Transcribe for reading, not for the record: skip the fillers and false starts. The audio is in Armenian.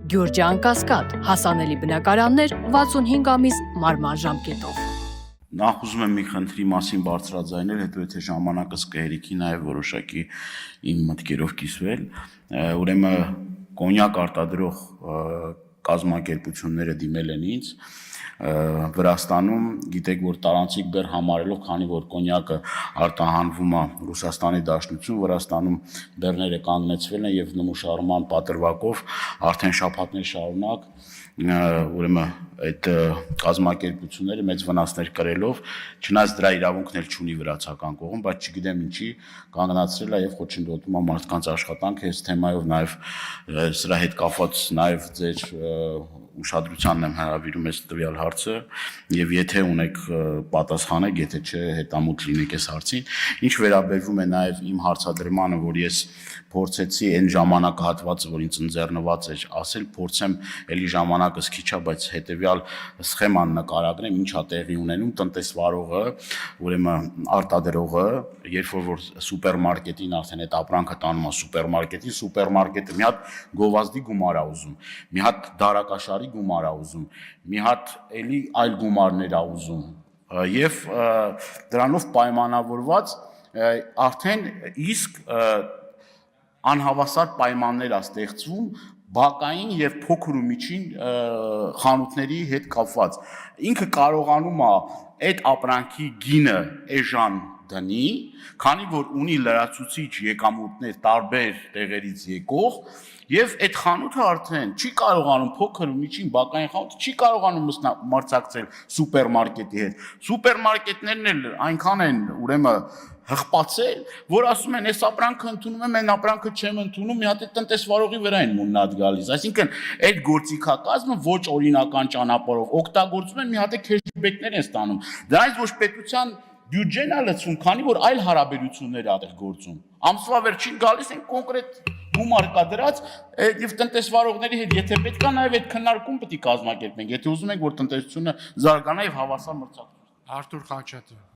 Գյուրջան Կասկադ, հասանելի բնակարաններ 65 ամիս մարման ժամկետով։ Նախ ուզում եմ մի խնդրի մասին բարձրաձայնել, հետո եթե ժամանակս կհերիքի նաև որոշակի իմ մտքերով կիսվել, ուրեմն կոնյակ արտադրող կազմակերպությունները դիմել են ինձ Վրաստանում, գիտեք, որ տարանցիկ բեռ համարելով, քանի որ կոնյակը արտահանվում է Ռուսաստանի Դաշնություն, Վրաստանում բեռները կանգնեցվել են եւ նմուշարման պատրվակով արդեն շաբաթներ շարունակ ուրեմն այդ կազմակերպությունները մեծ վնասներ կրելով, չնայած դրա իրավունքն էլ չունի վրացական կողմ, բայց չգիտեմ ինչի կանգնացրել է եւ խոչընդոտում է մարդկանց աշխատանքը, այս թեմայով նաեւ սրա հետ կապված նաեւ ձեր ուշադրությանն եմ հրավիրում այս տվյալ հարցը եւ եթե ունեք պատասխանեք, եթե չէ հետամուտ լինեք այս հարցին, ինչ վերաբերվում է նաեւ իմ հարցադրմանը, որ ես փորձեցի այն ժամանակահատվածը, որ ինձ ընձեռնված էր ասել, փորձեմ էլի ժամանակս քիչ է, բայց հետեւյալ սխեման նկարագրեմ, ինչա տեղի ունենում տնտեսվարողը, ուրեմն արտադրողը, երբ որ սուպերմարկետին արդեն այդ ապրանքը տանում է սուպերմարկետին, սուպերմարկետը մի հատ գովազդի գումար է ուզում, մի հատ դարակաշարի գումար է ուզում, մի հատ էլի այլ գումարներ է ուզում եւ դրանով պայմանավորված արդեն իսկ անհավասար պայմաններ է ստեղծվում բակային եւ փոքր ու միջին խանութների հետ կապված։ Ինքը կարողանում է այդ ապրանքի գինը էժան դնի, քանի որ ունի լրացուցիչ եկամուտներ տարբեր տեղերից եկող եւ այդ խանութը արդեն չի կարողանում փոքր ու միջին բակային խանութը չի կարողանում մրցակցել սուպերմարկետի հետ։ Սուպերմարկետներն էլ այնքան են ուրեմն հղպացել, որ ասում են, այս ապրանքը ընդունում եմ, այն ապրանքը չեմ ընդունում, մի հատ է տնտեսվարողի վրա են մուննատ գալիս։ Այսինքն, այդ գործիքակազմը ոչ օրինական ճանապարհով օգտագործում են, մի հատ է քեշբեքներ են ստանում։ Դրանից ոչ պետության բյուջեն է լցվում, քանի որ այլ հարաբերություններ ա այդտեղ գործում։ Ամսվա վերջին գալիս են կոնկրետ գումար կա դրած եւ տնտեսվարողների հետ, եթե պետք է նաեւ այդ քննարկում պետք է կազմակերպենք, եթե ուզում ենք, որ տնտեսությունը զարգանա եւ հավասար մրցակցություն։ Արթուր Խաչատրյան